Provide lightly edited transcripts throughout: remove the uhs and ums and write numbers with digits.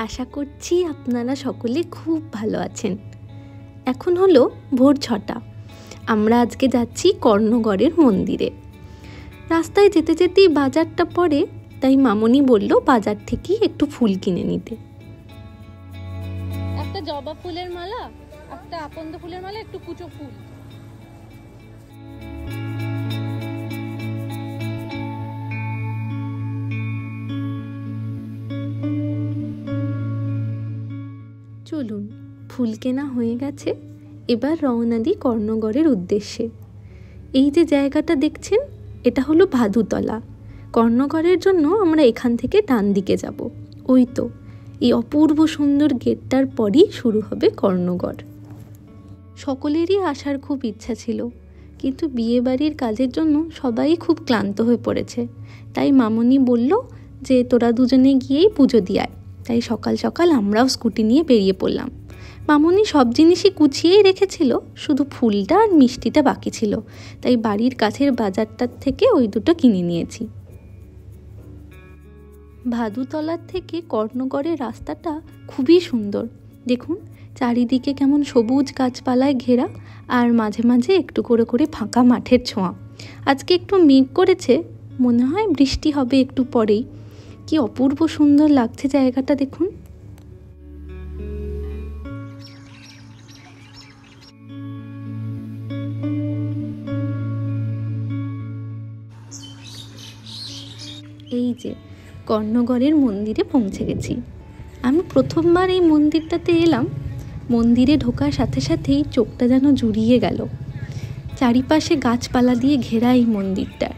আশা করছি আপনারা সকলে খুব ভালো আছেন। এখন হলো ভোর 6টা। আমরা আজকে যাচ্ছি কর্ণগড়ের মন্দিরে। রাস্তায় যেতে যেতেই বাজারটা পড়ে, তাই মামনি বলল বাজার থেকেই একটু ফুল কিনে নিতে। একটা জবা ফুলের মালা, একটা আকন্দ ফুলের মালা, একটু কুচো ফুল। চলুন, ফুল কেনা হয়ে গেছে, এবার রওনা দিই কর্ণগড়ের উদ্দেশ্যে। এই যে জায়গাটা দেখছেন, এটা হলো ভাদুতলা। কর্ণগড়ের জন্য আমরা এখান থেকে ডান দিকে যাব। ওই তো এই অপূর্ব সুন্দর গেটটার পরই শুরু হবে কর্ণগড়। সকলেরই আসার খুব ইচ্ছা ছিল, কিন্তু বিয়েবাড়ির কাজের জন্য সবাই খুব ক্লান্ত হয়ে পড়েছে। তাই মামনি বলল যে তোরা দুজনে গিয়েই পুজো দিয়ে আয়। তাই সকাল সকাল আমরাও স্কুটি নিয়ে বেরিয়ে পড়লাম। মামনি সব জিনিসই গুছিয়েই রেখেছিল, শুধু ফুলটা আর মিষ্টিটা বাকি ছিল। তাই বাড়ির কাছের বাজারটার থেকে ওই দুটো কিনে নিয়েছি। ভাদুতলার থেকে কর্ণগড়ের রাস্তাটা খুবই সুন্দর। দেখুন চারিদিকে কেমন সবুজ গাছপালায় ঘেরা, আর মাঝে মাঝে একটু করে করে ফাঁকা মাঠের ছোঁয়া। আজকে একটু মেঘ করেছে, মনে হয় বৃষ্টি হবে একটু পরেই। কি অপূর্ব সুন্দর লাগছে জায়গাটা দেখুন। এই যে কর্ণগড়ের মন্দিরে পৌঁছে গেছি। আমি প্রথমবার এই মন্দিরটাতে এলাম। মন্দিরে ঢোকার সাথে সাথেই চোখটা যেন জুড়িয়ে গেল। চারিপাশে গাছপালা দিয়ে ঘেরা এই মন্দিরটা।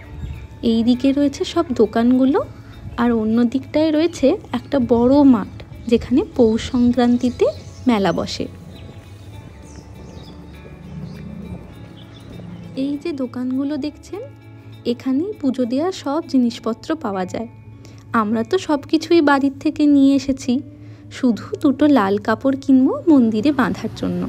এই দিকে রয়েছে সব দোকানগুলো, আর অন্য দিকটায় রয়েছে একটা বড় মাঠ, যেখানে পৌষ সংক্রান্তিতে মেলা বসে। এই যে দোকানগুলো দেখছেন, এখানেই পুজো দেওয়ার সব জিনিসপত্র পাওয়া যায়। আমরা তো সব কিছুই বাড়ির থেকে নিয়ে এসেছি, শুধু দুটো লাল কাপড় কিনবো মন্দিরে বাঁধার জন্য।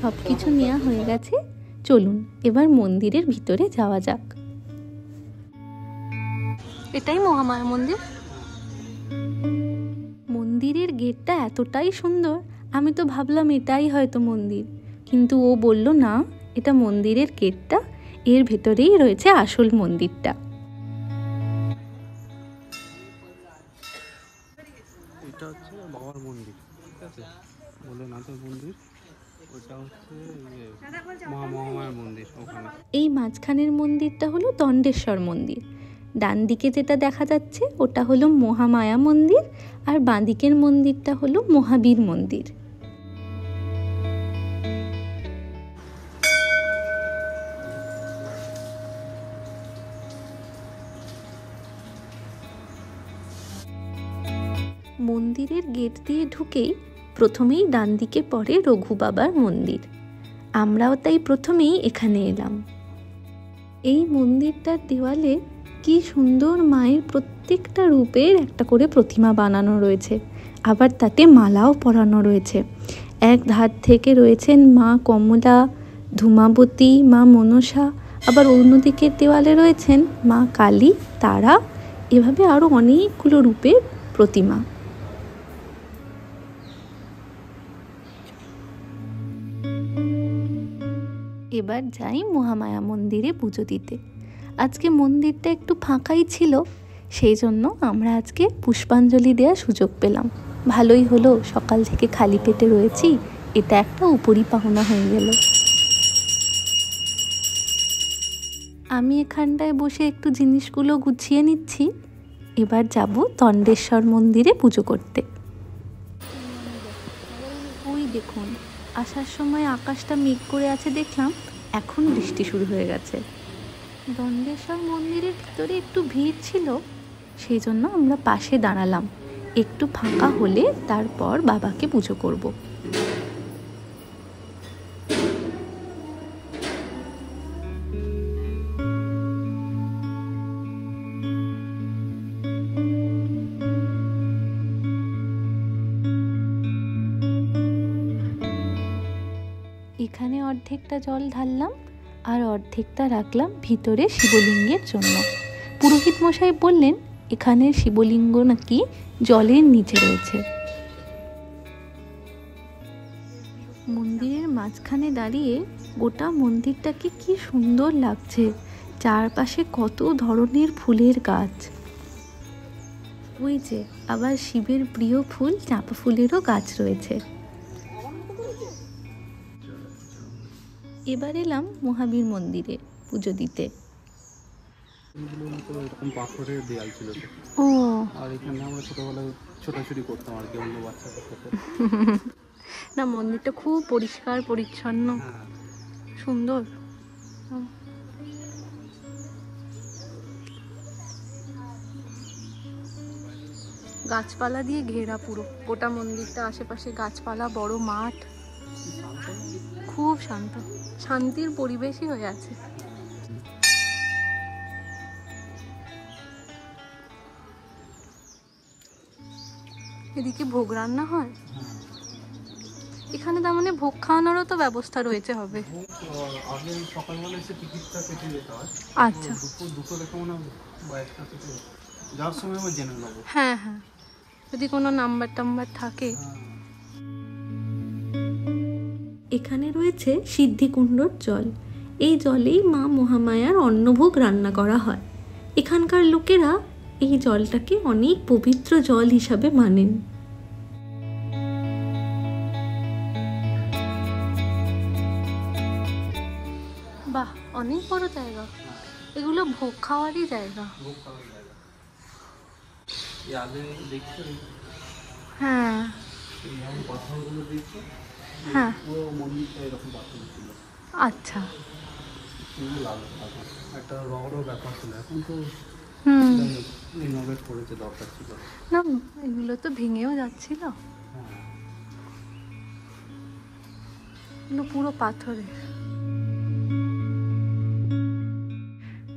সব কিছু নেওয়া হয়ে গেছে, চলুন এবার মন্দিরের ভিতরে যাওয়া যাক। এটাই মহামায়া মন্দির। মন্দিরের গেটটা এতটাই সুন্দর, আমি তো ভাবলাম এটাই হয়তো মন্দির, কিন্তু ও বলল না, এটা মন্দিরের গেটটা, এর ভেতরেই রয়েছে আসল মন্দিরটা। এটা হচ্ছে বাবার মন্দির, ঠিক আছে, ভোলেনাথের মন্দির। ওটা হচ্ছে মহামায়ার মন্দির ওখানে। এই মাঝখানের মন্দিরটা হলো দণ্ডেশ্বর মন্দির। ডান দিকে যেটা দেখা যাচ্ছে ওটা হলো মহামায়া মন্দির, আর বাঁ দিকের মন্দিরটা হলো মহাবীর মন্দির। মন্দিরের গেট দিয়ে ঢুকেই প্রথমেই ডান দিকে পড়ে রঘু বাবার মন্দির। আমরাও তাই প্রথমেই এখানে এলাম। এই মন্দিরটার দেওয়ালে কি সুন্দর মায়ের প্রত্যেকটা রূপের একটা করে প্রতিমা বানানো রয়েছে, আবার তাতে মালাও পরানো রয়েছে। এক ধার থেকে রয়েছেন মা কমলা, ধূমাবতী, মা মনসা, আবার অন্যদিকের দেওয়ালে রয়েছেন মা কালী, তারা, এভাবে আরও অনেকগুলো রূপের প্রতিমা। এবার যাই মহামায়া মন্দিরে পুজো দিতে। আজকে মন্দিরটা একটু ফাঁকাই ছিল, সেই জন্য আমরা আজকে পুষ্পাঞ্জলি দেওয়ার সুযোগ পেলাম। ভালোই হলো, সকাল থেকে খালি পেটে রয়েছি, এটা একটা উপরি পাওনা হয়ে গেল। আমি এখানটায় বসে একটু জিনিসগুলো গুছিয়ে নিচ্ছি। এবার যাব দণ্ডেশ্বর মন্দিরে পুজো করতে। ওই দেখুন, আসার সময় আকাশটা মেঘ করে আছে দেখলাম, এখন বৃষ্টি শুরু হয়ে গেছে। দণ্ডেশ্বর মন্দিরের ভিতরে একটু ভিড় ছিল, সেই জন্য আমরা পাশে দাঁড়ালাম। একটু ফাঁকা হলে তারপর বাবাকে পুজো করব। এখানে অর্ধেক অর্ধেকটা জল ঢাললাম আর অর্ধেকটা রাখলাম ভিতরে শিবলিঙ্গের জন্য। পুরোহিত মশাই বললেন এখানের শিবলিঙ্গ নাকি জলের নিচে রয়েছে। মন্দিরের মাঝখানে দাঁড়িয়ে গোটা মন্দিরটাকে কি সুন্দর লাগছে। চারপাশে কত ধরনের ফুলের গাছ। ওই যে আবার শিবের প্রিয় ফুল চাঁপা ফুলেরও গাছ রয়েছে। এবার এলাম মহাবীর মন্দিরে পুজো দিতে। এরকম পাথরের দেয়াল ছিল ও, আর এখানে আমরা ছোটবেলায় ছোটাছুটি করতাম আর কি অন্য বাচ্চাদের সাথে। না, মন্দিরটা খুব পরিষ্কার পরিচ্ছন্ন, সুন্দর। গাছপালা দিয়ে ঘেরা পুরো গোটা মন্দিরটা, আশেপাশে গাছপালা, বড় মাঠ, খুব শান্ত, শান্তির পরিবেশই হয়ে আছে। এদিকে ভোগ রান্না হয় এখানে, তার মানে ভোগ খাওয়ানোরও তো ব্যবস্থা রয়েছে হবে। সকালবেলা এসে টিকিটটা কেটে যেতে হয়। আচ্ছা, দুটো দেখে মনে হয় যাওয়ার সময় আমরা জেনে নেবো। হ্যাঁ হ্যাঁ, যদি কোনো নাম্বার টাম্বার থাকে। এখানে রয়েছে সিদ্ধিকুণ্ডর জল। এই জলেই মা মহামায়ার অন্নভোগ রান্না করা হয়। এখানকার লোকেরা এই জলটাকে অনেক পবিত্র জল হিসাবে মানেন। বাহ, অনেক বড় জায়গা। এগুলো ভোগ খাওয়ারই জায়গা। হ্যাঁ হ্যাঁ, আচ্ছা। একটা রড় ব্যাপার ছিল, এখন তো রিনোভেট করেছে, দরকার ছিল না। এগুলো তো ভেঙেও যাচ্ছিল, পুরো পাথরে।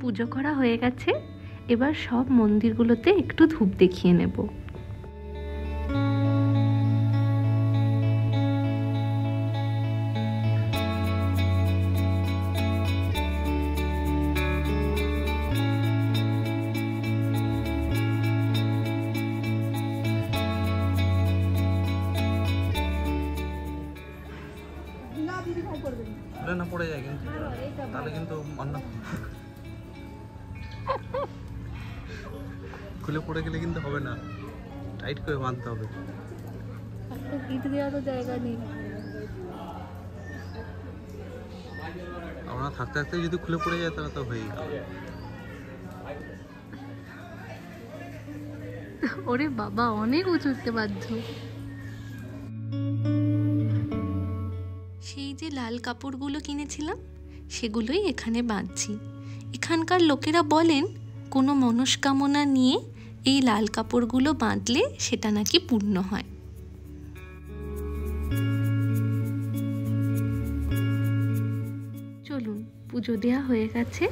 পুজো করা হয়ে গেছে, এবার সব মন্দিরগুলোতে একটু ধূপ দেখিয়ে নেব। খুলে না পড়ে যায় কিন্তু, তাহলে কিন্তু অন্য খুলে পড়ে গেলে কিন্তু হবে না, টাইট করে বাঁধতে হবে। একটা গিট দেওয়ারও জায়গা নেই। আমরা থাকতে থাকতে যদি খুলে পড়ে যায় তাহলে তো হয়েই গেল। ওরে বাবা, অনেক উঁচুতে বাধ্য। সেই যে লাল কাপড়গুলো কিনেছিলাম সেগুলোই এখানে বাঁধছি। এখানকার লোকেরা বলেন কোনো মনস্কামনা নিয়ে এই লাল কাপড়গুলো বাঁধলে সেটা নাকি পূর্ণ হয়। চলুন, পুজো দেওয়া হয়ে গেছে,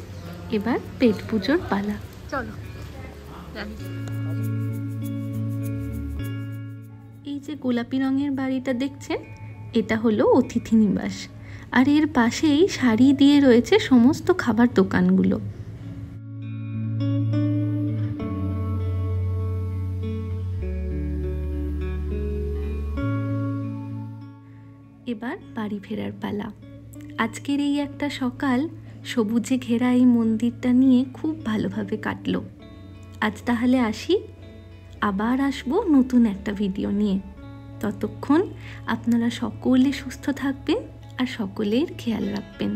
এবার পেট পুজোর পালা। চলো জানি। এই যে গোলাপি রঙের বাড়িটা দেখছেন, এটা হলো অতিথি নিবাস। আর এর পাশেই সারি দিয়ে রয়েছে সমস্ত খাবার দোকানগুলো। এবার বাড়ি ফেরার পালা। আজকের এই একটা সকাল সবুজে ঘেরা এই মন্দিরটা নিয়ে খুব ভালোভাবে কাটলো। আজ তাহলে আসি, আবার আসবো নতুন একটা ভিডিও নিয়ে। ততক্ষণ আপনারা সকলে সুস্থ থাকবেন আর সকলের খেয়াল রাখবেন।